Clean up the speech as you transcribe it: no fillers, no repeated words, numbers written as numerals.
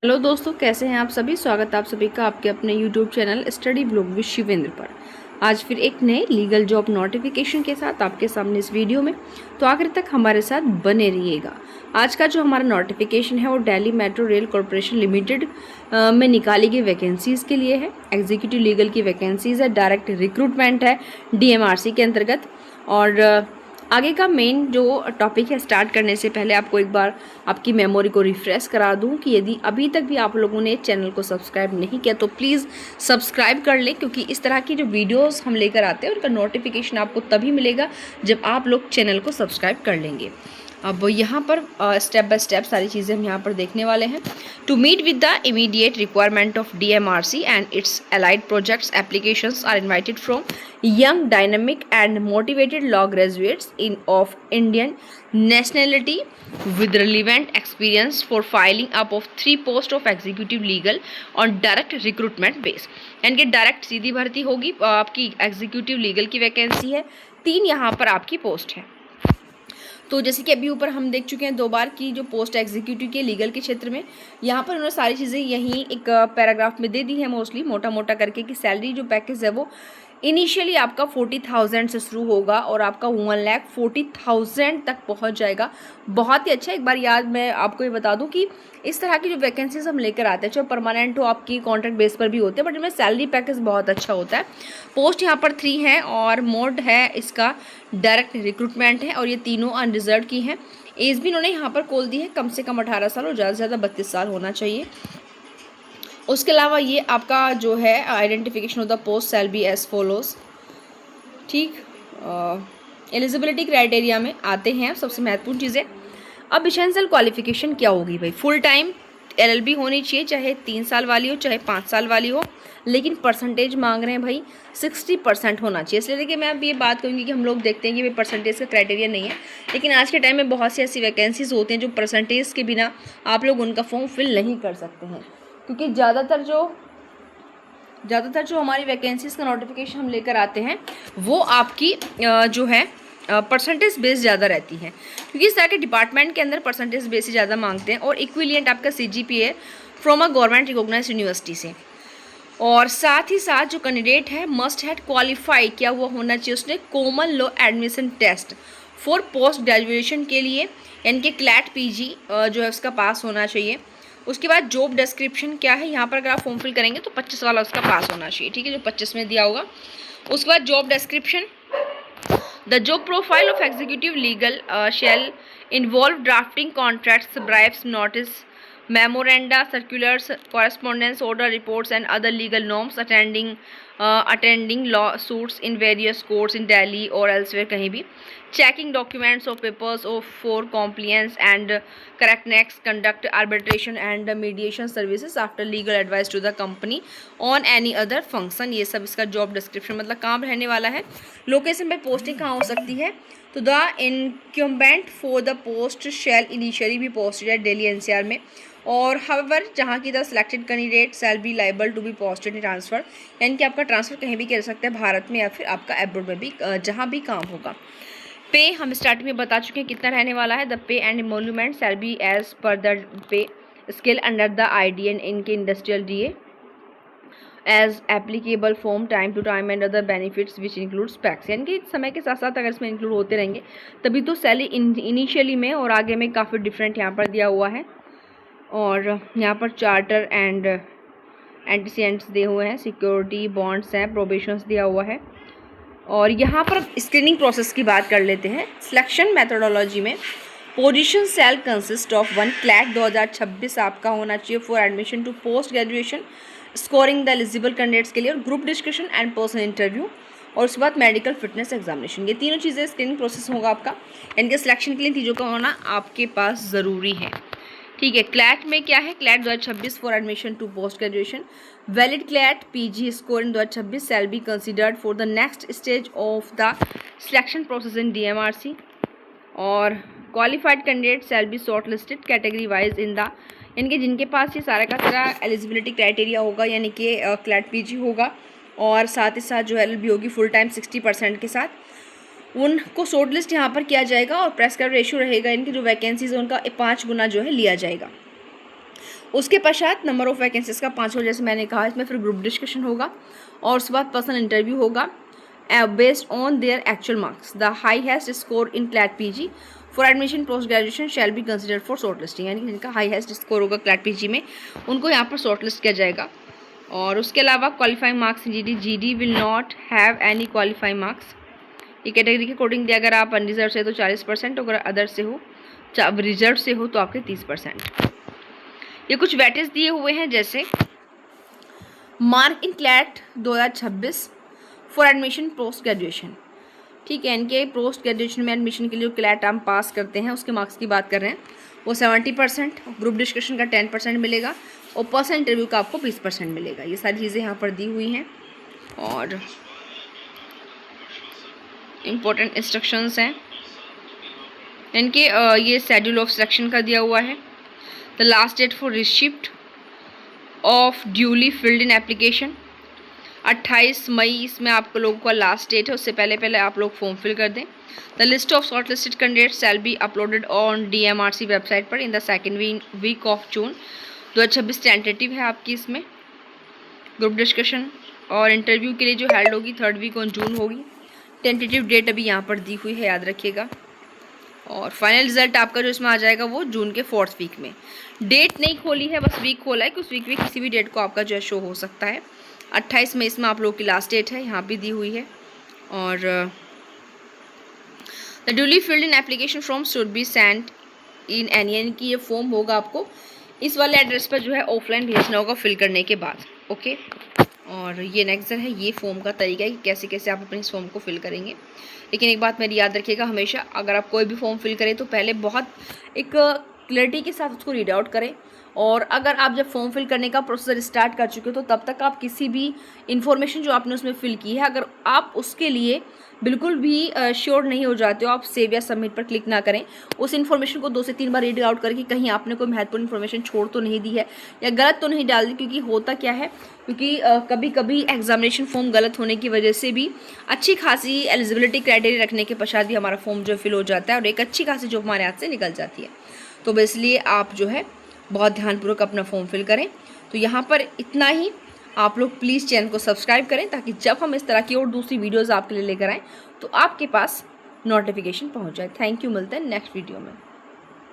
Hello दोस्तों, कैसे हैं आप सभी। स्वागत है आप सभी का आपके अपने YouTube channel study blog with Shivendra पर। आज फिर एक नए लीगल जॉब नोटिफिकेशन के साथ आपके सामने इस वीडियो में, तो आखिर तक हमारे साथ बने रहिएगा। आज का जो हमारा नोटिफिकेशन है वो Delhi metro rail corporation limited में निकाली गई वैकेंसीज़ के लिए है। एग्जीक्यूटिव लीगल की वैकेंसीज़ है, डायरेक्ट रिक्रूटमेंट है डीएमआरसी के अंतर्गत। और आगे का मेन जो टॉपिक है, स्टार्ट करने से पहले आपको एक बार आपकी मेमोरी को रिफ़्रेश करा दूं कि यदि अभी तक भी आप लोगों ने चैनल को सब्सक्राइब नहीं किया तो प्लीज़ सब्सक्राइब कर लें, क्योंकि इस तरह की जो वीडियोस हम लेकर आते हैं उनका नोटिफिकेशन आपको तभी मिलेगा जब आप लोग चैनल को सब्सक्राइब कर लेंगे। अब यहाँ पर स्टेप बाय स्टेप सारी चीज़ें हम यहाँ पर देखने वाले हैं। To meet with the immediate requirement of DMRC and it's allied projects, applications are invited from young, dynamic and motivated law graduates of Indian nationality with relevant experience for filing up of 3 posts of executive legal on direct recruitment base। यानी कि direct सीधी भर्ती होगी। आपकी executive legal की vacancy है, 3 यहाँ पर आपकी पोस्ट है। तो जैसे कि अभी ऊपर हम देख चुके हैं 2 बार की जो पोस्ट एग्जीक्यूटिव के लीगल के क्षेत्र में, यहाँ पर उन्होंने सारी चीज़ें यहीं एक पैराग्राफ में दे दी है, मोस्टली मोटा मोटा करके कि सैलरी जो पैकेज है वो इनिशियली आपका 40,000 से शुरू होगा और आपका 1,40,000 तक पहुंच जाएगा। बहुत ही अच्छा। एक बार याद मैं आपको ये बता दूं कि इस तरह की जो वैकेंसीज हम लेकर आते हैं, चाहे परमानेंट हो, आपकी कॉन्ट्रैक्ट बेस पर भी होते हैं, बट इनमें सैलरी पैकेज बहुत अच्छा होता है। पोस्ट यहाँ पर 3 है और मोड है इसका डायरेक्ट रिक्रूटमेंट है, और ये तीनों अनरिजर्व की हैं। एज भी इन्होंने यहाँ पर खोल दी है, कम से कम 18 साल और ज़्यादा से ज़्यादा 32 साल होना चाहिए। उसके अलावा ये आपका जो है identification of the post shall be as follows. ठीक, एलिजिबिलिटी क्राइटेरिया में आते हैं सबसे महत्वपूर्ण चीज़ें। अब इसेंशियल क्वालिफिकेशन क्या होगी भाई। फुल टाइम LLB होनी चाहिए, चाहे 3 साल वाली हो चाहे 5 साल वाली हो, लेकिन परसेंटेज मांग रहे हैं भाई 60% होना चाहिए। इसलिए देखिए मैं अब ये बात कहूँगी कि हम लोग देखते हैं कि भाई परसेंटेज का क्राइटेरिया नहीं है, लेकिन आज के टाइम में बहुत सी ऐसी वैकेंसीज होती हैं जो परसेंटेज के बिना आप लोग उनका फॉर्म फिल नहीं कर सकते हैं, क्योंकि ज़्यादातर जो हमारी वैकेंसीज़ का नोटिफिकेशन हम लेकर आते हैं वो आपकी जो है परसेंटेज बेस ज़्यादा रहती है, क्योंकि इस तरह के डिपार्टमेंट के अंदर परसेंटेज बेस ही ज़्यादा मांगते हैं। और इक्विलियंट आपका CGPA from a government recognised university से। और साथ ही साथ जो कैंडिडेट है मस्ट हैव क्वालिफाई किया हुआ होना चाहिए उसने common law admission test for post graduation के लिए, यानी कि क्लैट PG जो है उसका पास होना चाहिए। उसके बाद जॉब डिस्क्रिप्शन क्या है, यहाँ पर अगर आप फॉर्म फिल करेंगे तो 25 वाला उसका पास होना चाहिए, ठीक है, जो 25 में दिया होगा। उसके बाद job description, the job profile of executive legal shall involve drafting contracts, briefs, notice, memoranda, circulars, correspondence, order reports and other legal norms, attending lawsuits in various courts in Delhi or elsewhere कहीं भी, checking documents or papers for compliance and correctness, conduct arbitration and mediation services after legal advice to the company on any other function। ये सब इसका job description मतलब काम रहने वाला है। लोकेशन पे पोस्टिंग कहाँ हो सकती है, तो the incumbent for the post shall initially भी पोस्टेड है दिल्ली NCR में, और हाउएवर जहाँ की the selected candidate shall be liable to be posted transfer, यानी कि आपका ट्रांसफ़र कहीं भी कर सकते हैं, भारत में या फिर आपका अब्रॉड में भी, जहाँ भी काम होगा। पे हम स्टार्टिंग में बता चुके हैं कितना रहने वाला है। The pay and emolument shall be as per the pay scale under the IDN इनके industrial DA as applicable form time to time and other benefits which includes perks, यानी कि समय के साथ साथ अगर इसमें इंक्लूड होते रहेंगे तभी तो सैलरी इनिशियली में और आगे में काफ़ी डिफरेंट यहाँ पर दिया हुआ है। और यहाँ पर चार्टर एंड एंटीसीडेंट्स दिए हुए हैं, सिक्योरिटी बॉन्ड्स हैं, प्रोबेशंस दिया हुआ है। और यहाँ पर स्क्रीनिंग प्रोसेस की बात कर लेते हैं। सिलेक्शन मेथोडोलॉजी में position shall consist of 1 CLAT 2026 आपका होना चाहिए for admission to post graduation, scoring the eligible candidates के लिए, और group discussion and personal interview, और उसके बाद मेडिकल फिटनेस एग्जामिनेशन। ये तीनों चीज़ें स्क्रीनिंग प्रोसेस होगा आपका, इनके सिलेक्शन के लिए चीज़ों का होना आपके पास ज़रूरी है, ठीक है। क्लैट में क्या है, CLAT 2026 for admission to post graduation, valid CLAT PG score in 2026 shall be considered for the next stage of the selection process in DMRC, और qualified candidate shall be shortlisted category wise in the, यानी कि जिनके पास ये सारा का सारा eligibility criteria होगा, यानी कि क्लैट PG होगा और साथ ही साथ जो LLB होगी फुल टाइम 60% के साथ, उनको शॉर्ट लिस्ट यहाँ पर किया जाएगा और प्रेस का रेशियो रहेगा, इनकी जो वैकेंसीज है उनका 5 गुना जो है लिया जाएगा। उसके पश्चात नंबर ऑफ वैकेंसीज का 5 होगा, जैसे मैंने कहा। इसमें फिर ग्रुप डिस्कशन होगा और उसके बाद पर्सनल इंटरव्यू होगा based on their actual marks. The highest score in CLAT PG for admission post graduation shell be considered for short listing, यानी जिनका हाईएस्ट स्कोर होगा क्लैट पीजी में उनको यहाँ पर शॉर्ट लिस्ट किया जाएगा। और उसके अलावा qualifying marks GD will not have any qualifying marks. ये कैटेगरी के अकॉर्डिंग दिया, अगर आप अनरिजर्व से हो तो 40%, अगर अदर से हो रिजर्व से हो तो आपके 30%। ये कुछ वेटेज दिए हुए हैं, जैसे mark in CLAT 2026 for admission post graduation, ठीक है। इनके पोस्ट ग्रेजुएशन में एडमिशन के लिए जो क्लैट हम पास करते हैं उसके मार्क्स की बात कर रहे हैं, वो 70%, ग्रुप डिस्कशन का 10% मिलेगा और पर्सनल इंटरव्यू का आपको 20% मिलेगा। ये सारी चीज़ें यहाँ पर दी हुई हैं और इम्पोर्टेंट इंस्ट्रक्शंस हैं इनके। ये शेड्यूल ऑफ सिलेक्शन का दिया हुआ है। The last date for receipt of duly filled in application 28 May इसमें आपको लोगों का लास्ट डेट है, उससे पहले आप लोग फॉर्म फिल कर दें। The list of short listed candidates shall be uploaded on DMRC website पर in the second week of June 2026। Tentative है आपकी इसमें। ग्रुप डिस्कशन और इंटरव्यू के लिए जो हेल्ड होगी 3rd वीक ऑन जून होगी। टेंटेटिव डेट अभी यहाँ पर दी हुई है, याद रखिएगा। और फाइनल रिजल्ट आपका जो इसमें आ जाएगा वो जून के 4th वीक में। डेट नहीं खोली है, बस वीक खोला है कि उस वीक में किसी भी डेट को आपका जो है शो हो सकता है। 28 मई इसमें आप लोगों की लास्ट डेट है, यहाँ भी दी हुई है। और the duly filled in application form should be sent in any की ये फॉर्म होगा आपको इस वाले एड्रेस पर जो है ऑफलाइन भेजना होगा फिल करने के बाद, ओके। और ये नेक्स्ट है ये फॉर्म का तरीका है कि कैसे कैसे आप अपने इस फॉर्म को फिल करेंगे। लेकिन एक बात मेरी याद रखिएगा, हमेशा अगर आप कोई भी फॉर्म फिल करें तो पहले बहुत एक क्लैरिटी के साथ उसको रीड आउट करें। और अगर आप जब फॉर्म फिल करने का प्रोसेसर स्टार्ट कर चुके हो तो तब तक आप किसी भी इन्फॉर्मेशन जो आपने उसमें फिल की है, अगर आप उसके लिए बिल्कुल भी श्योर नहीं हो जाते हो, आप सेव या सबमिट पर क्लिक ना करें। उस इन्फॉर्मेशन को 2 से 3 बार रीड आउट करके कहीं आपने कोई महत्वपूर्ण इन्फॉर्मेशन छोड़ तो नहीं दी है या गलत तो नहीं डाल दी। क्योंकि होता क्या है, क्योंकि कभी कभी एग्जामिनेशन फॉर्म गलत होने की वजह से भी अच्छी खासी एलिजिबिलिटी क्राइटेरिया रखने के पश्चात भी हमारा फॉर्म जो फिल हो जाता है और एक अच्छी खासी जॉब हमारे हाथ से निकल जाती है। तो इसलिए आप जो है बहुत ध्यानपूर्वक अपना फॉर्म फिल करें। तो यहाँ पर इतना ही। आप लोग प्लीज़ चैनल को सब्सक्राइब करें ताकि जब हम इस तरह की और दूसरी वीडियोज़ आपके लिए लेकर आएँ तो आपके पास नोटिफिकेशन पहुँच जाए। थैंक यू, मिलते हैं नेक्स्ट वीडियो में।